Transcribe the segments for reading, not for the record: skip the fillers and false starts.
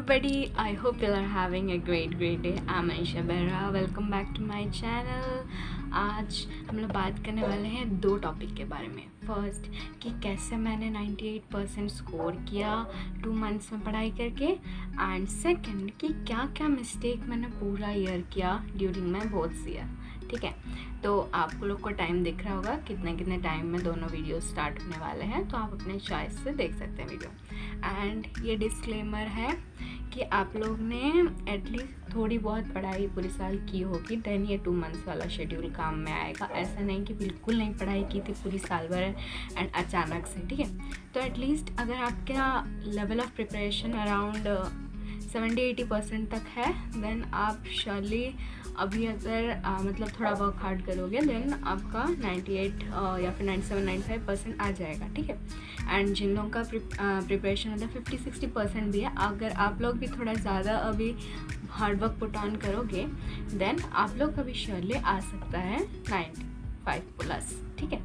everybody, I hope you are having a great day. I'm Aisha Behra. Welcome back to my channel. आज हम लोग बात करने वाले हैं दो टॉपिक के बारे में। फर्स्ट कि कैसे मैंने 98% स्कोर किया 2 मंथ्स में पढ़ाई करके, एंड सेकंड कि क्या क्या मिस्टेक मैंने पूरा ईयर किया ड्यूरिंग माई बोथ्स ईयर। ठीक है, तो आपको लोग को टाइम दिख रहा होगा कितने टाइम में दोनों वीडियो स्टार्ट होने वाले हैं, तो आप अपने चॉइस से देख सकते हैं वीडियो। एंड ये डिस्क्लेमर है कि आप लोग ने एटलीस्ट थोड़ी बहुत पढ़ाई पूरी साल की होगी, देन ये 2 मंथ्स वाला शेड्यूल काम में आएगा। ऐसा नहीं कि बिल्कुल नहीं पढ़ाई की थी पूरी साल भर एंड अचानक से। ठीक है, तो एटलीस्ट अगर आपका लेवल ऑफ प्रिपरेशन अराउंड 70-80% तक है, देन आप श्योरली अभी अगर मतलब थोड़ा वर्क हार्ड करोगे देन आपका 98 या फिर 97-95% आ जाएगा। ठीक है, एंड जिन लोगों का प्रिपरेशन मतलब 50-60% भी है, अगर आप लोग भी थोड़ा ज़्यादा अभी हार्ड वर्क पुट ऑन करोगे देन आप लोग का भी श्योरली आ सकता है 95+। ठीक है,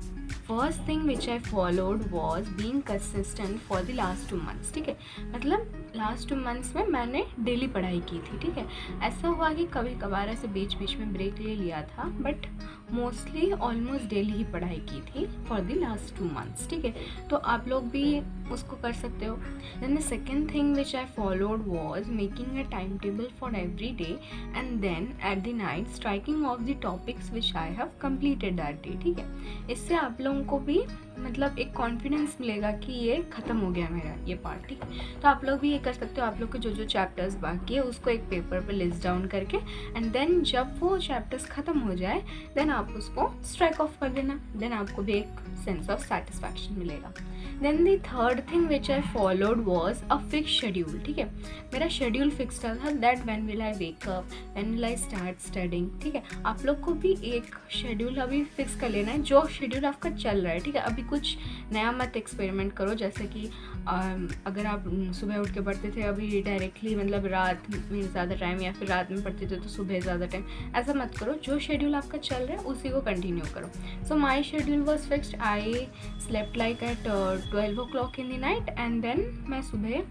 first thing which I followed was being consistent for the last 2 months. ठीक है, मतलब लास्ट 2 मंथ्स में मैंने डेली पढ़ाई की थी। ठीक है, ऐसा हुआ कि कभी कभार ऐसे बीच में ब्रेक ले लिया था, बट मोस्टली ऑलमोस्ट डेली ही पढ़ाई की थी फॉर द लास्ट 2 मंथ्स। ठीक है, तो आप लोग भी उसको कर सकते हो। Then the second thing which I followed was making a time table for every day and then at the night striking off the topics which I have completed that day. ठीक है, इससे आप लोगों को भी मतलब एक कॉन्फिडेंस मिलेगा कि ये ख़त्म हो गया मेरा ये पार्ट। ठीक है, तो आप लोग भी ये कर सकते हो। आप लोग के जो चैप्टर्स बाकी है उसको एक पेपर पे लिस्ट डाउन करके, एंड देन जब वो चैप्टर्स ख़त्म हो जाए देन आप उसको स्ट्राइक ऑफ कर देना, देन आपको भी एक सेंस ऑफ सेटिस्फैक्शन मिलेगा। Then the third thing which I followed was a fix schedule. ठीक है, मेरा शेड्यूल फिक्स था that when will I wake up, when will I start studying. ठीक है, आप लोग को भी एक शेड्यूल अभी फिक्स कर लेना है जो शेड्यूल आपका चल रहा है। ठीक है, अभी कुछ नया मत एक्सपेरिमेंट करो, जैसे कि अगर आप सुबह उठ के पढ़ते थे अभी डायरेक्टली मतलब रात में ज़्यादा टाइम, या फिर रात में पढ़ते थे तो सुबह ज़्यादा टाइम, ऐसा मत करो। जो शेड्यूल आपका चल रहा है उसी को कंटिन्यू करो। So my schedule was fixed. I slept like at 12 o'clock in the night, and then मैं सुबह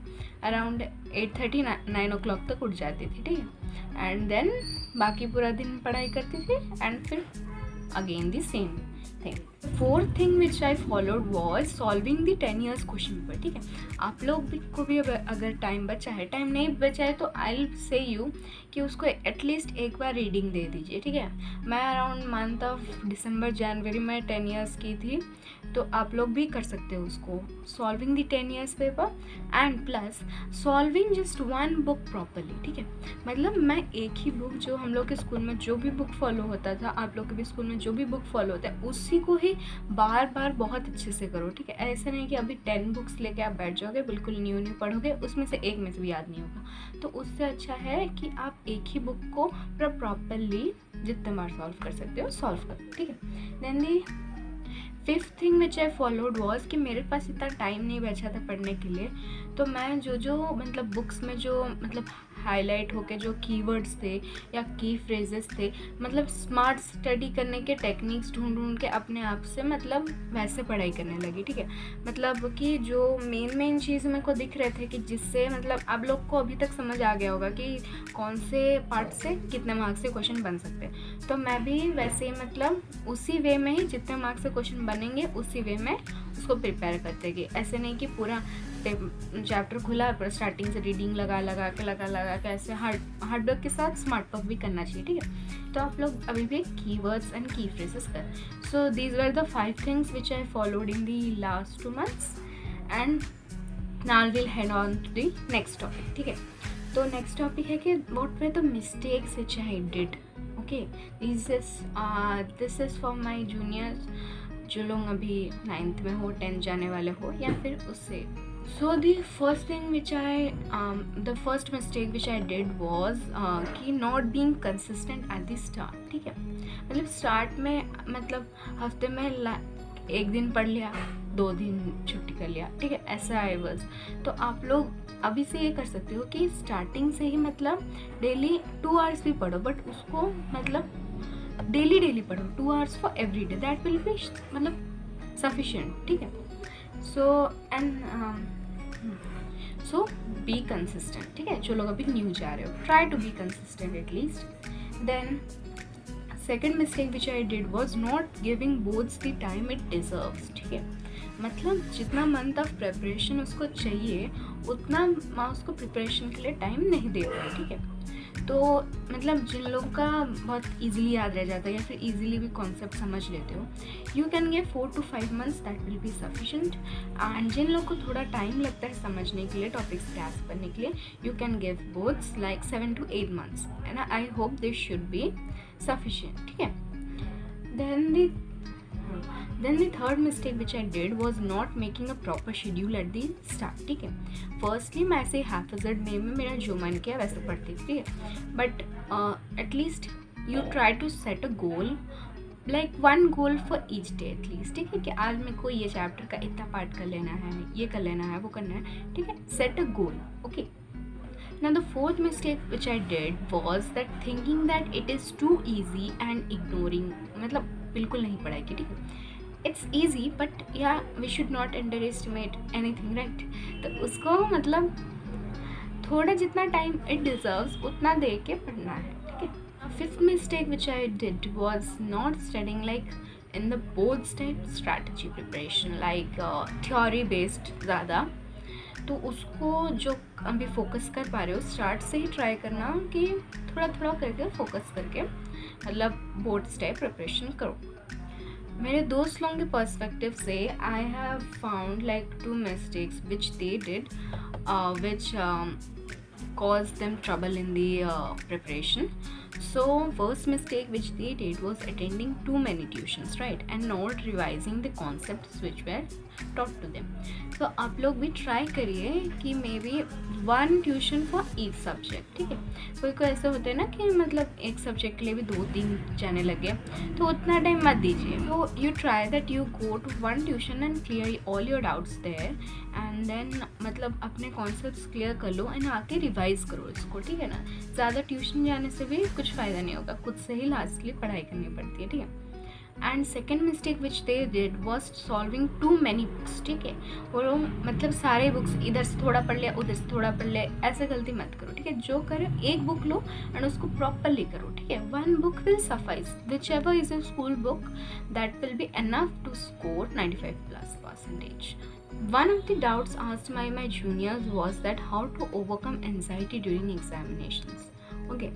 अराउंड 8:30-9 o'clock तक उठ जाती थी। ठीक है, एंड देन बाकी पूरा दिन पढ़ाई करती थी, एंड फिर again the same thing. Fourth thing which I followed was solving the 10 years question paper. ठीक है, आप लोग भी को भी अगर टाइम बचा है, टाइम नहीं बचा है तो आई से यू कि उसको एटलीस्ट एक बार रीडिंग दे दीजिए। ठीक है, मैं अराउंड मंथ ऑफ दिसंबर-जनवरी में 10 years की थी, तो आप लोग भी कर सकते हो उसको। Solving the 10 years paper and plus solving just 1 book properly. ठीक है, मतलब मैं एक ही बुक, जो हम लोग के स्कूल में जो भी बुक फॉलो होता था, आप लोग के भी स्कूल में जो भी बुक फॉलो होता है उसी को ही बार बहुत अच्छे से करो। ठीक है, ऐसा नहीं कि अभी 10 बुक्स लेके आप बैठ जाओगे, बिल्कुल न्यू पढ़ोगे, उसमें से एक में से भी याद नहीं होगा। तो उससे अच्छा है कि आप एक ही बुक को प्रॉपरली जितने बार सॉल्व कर सकते हो सॉल्व करो। ठीक है, then the fifth thing which I followed was कि मेरे पास इतना टाइम नहीं बचा था पढ़ने के लिए, तो मैं जो मतलब बुक्स में जो मतलब हाईलाइट होके जो कीवर्ड्स थे या की फ्रेजेस थे, मतलब स्मार्ट स्टडी करने के टेक्निक्स ढूंढ के अपने आप से मतलब वैसे पढ़ाई करने लगी। ठीक है, मतलब कि जो मेन चीज़ मेरे को दिख रहे थे कि जिससे मतलब आप लोग को अभी तक समझ आ गया होगा कि कौन से पार्ट से कितने मार्क्स से क्वेश्चन बन सकते हैं, तो मैं भी वैसे मतलब उसी वे में ही जितने मार्क्स से क्वेश्चन बनेंगे उसी वे में उसको प्रिपेयर करते गए। ऐसे नहीं कि पूरा चैप्टर खुला पर स्टार्टिंग से रीडिंग लगा के ऐसे हार्ड वर्क के साथ स्मार्ट वर्क भी करना चाहिए। ठीक है, तो आप लोग अभी भी कीवर्ड्स एंड की फ्रेजेस कर। So these were the 5 things which I followed in the last 2 months, and now will head on to the next topic. ठीक है, तो नेक्स्ट टॉपिक है कि what were the mistakes which I did. Okay, this is for my juniors, जो लोग अभी 9th में हो, 10th जाने वाले हो, या फिर उससे। So the first thing which I the first mistake which I did was कि not being consistent at the start. ठीक है, मतलब स्टार्ट में मतलब हफ्ते में एक दिन पढ़ लिया, 2 दिन छुट्टी कर लिया। ठीक है, ऐसा आई वॉज। तो आप लोग अभी से ये कर सकते हो कि स्टार्टिंग से ही मतलब डेली 2 hours भी पढ़ो, बट उसको मतलब डेली पढ़ो 2 hours for every day, that will be मतलब सफिशिएंट। ठीक है, so and so be consistent, ठीक है। जो लोग अभी न्यू जा रहे हो, try to be consistent at least. Then second mistake which I did was not giving boards the time it deserves, ठीक है। मतलब जितना मंथ ऑफ प्रिपरेशन उसको चाहिए उतना मैं उसको प्रिपरेशन के लिए टाइम नहीं दे पाई, ठीक है। तो मतलब जिन लोगों का बहुत इजीली याद रह जाता है या फिर इजीली भी कॉन्सेप्ट समझ लेते हो, you can give 4 to 5 months, that will be sufficient. And जिन लोगों को थोड़ा टाइम लगता है समझने के लिए, टॉपिक्स ग्रास्प करने के लिए, you can give both like 7 to 8 months, and I hope this should be sufficient, ठीक है। Then the third mistake which I did was not making a proper schedule at the start, ठीक है। Firstly मैं ऐसे haphazard में मेरा जो मन किया वैसे पढ़ती थी, but at least you try to set a goal, like one goal for each day at least, ठीक है। कि आज मेरे को ये चैप्टर का इतना पार्ट कर लेना है, ये कर लेना है, वो करना है, ठीक है। Set a goal, okay. Now the fourth mistake which I did was that thinking that it is too easy and ignoring, मतलब बिल्कुल नहीं पढ़ाई की, ठीक है। It's easy but yeah we should not underestimate anything, right. तो उसको मतलब थोड़ा जितना टाइम इट डिजर्व्स उतना दे के पढ़ना है, ठीक है। Fifth mistake which I did was not studying like in the boards type strategy preparation, like theory based ज़्यादा। तो उसको जो अभी फोकस कर पा रहे हो स्टार्ट से ही ट्राई करना कि थोड़ा थोड़ा करके फोकस करके मतलब बोर्ड्स टाइप प्रिपरेशन करो। मेरे दोस्त लोगों के पर्सपेक्टिव से I have found like 2 mistakes which they did which caused them trouble in the preparation. So first mistake which they did was attending too many tuitions, right, and not revising the concepts which were taught to them. So आप लोग भी try करिए कि may be 1 tuition for each subject, ठीक है। कोई कोई ऐसे होते हैं ना कि मतलब एक सब्जेक्ट के लिए भी 2-3 जाने लगे, तो उतना टाइम मत दीजिए। तो you try that you go to 1 tuition and clear all your doubts there, and then मतलब अपने कॉन्सेप्ट्स क्लियर कर लो एंड आके रिवाइज करो इसको, ठीक है ना। ज़्यादा ट्यूशन जाने से भी कुछ फ़ायदा नहीं होगा, खुद से ही लास्टली पढ़ाई करनी पड़ती है, ठीक है। And second mistake which they did was solving too many books, ठीक है। और वो मतलब सारे बुक्स इधर से थोड़ा पढ़ लिया उधर से थोड़ा पढ़ लिया, ऐसे गलती मत करो, ठीक है। जो करो एक बुक लो एंड उसको प्रॉपरली करो, ठीक है। 1 book will suffice, whichever is a school book, that will be enough to score 95+%. One of the doubts asked by my juniors was that how to overcome anxiety during examinations. Okay.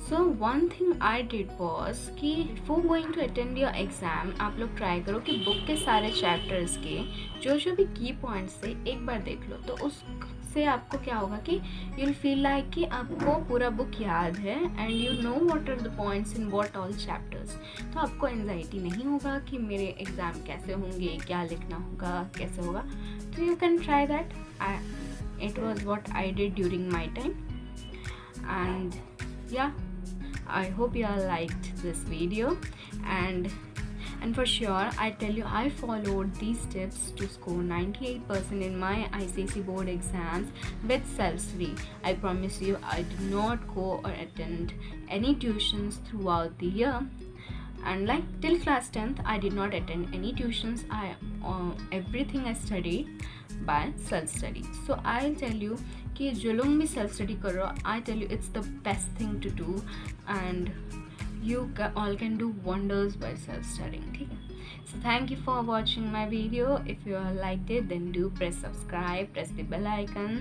So one thing I did was कि before going to attend your exam आप लोग try करो कि book के सारे chapters के जो जो भी की पॉइंट्स थे एक बार देख लो। तो उससे आपको क्या होगा कि you'll feel like कि आपको पूरा बुक याद है and you know what are the points in what all chapters. तो आपको एंजाइटी नहीं होगा कि मेरे एग्ज़ाम कैसे होंगे, क्या लिखना होगा, कैसे होगा। तो you can try that. It was what I did during my time, and yeah, I hope you all liked this video, and for sure I tell you I followed these tips to score 98% in my ICSE board exams with self-study. I promise you I did not go or attend any tuitions throughout the year, and like till class 10th I did not attend any tuitions. Everything I studied by self-study. So I'll tell you कि जो लोग भी self study कर रहे हो, I tell you it's the best thing to do, and you all can do wonders by self studying, ठीक है। So thank you for watching my video. If you all liked it, then do press subscribe, press the bell icon,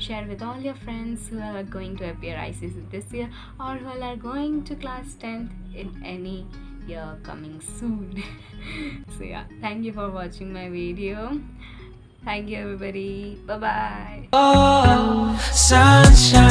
share with all your friends who are going to appear ICSE this year or who are going to class 10th in any year coming soon. So yeah, thank you for watching my video. Thank you everybody. Bye bye. Oh, sunshine.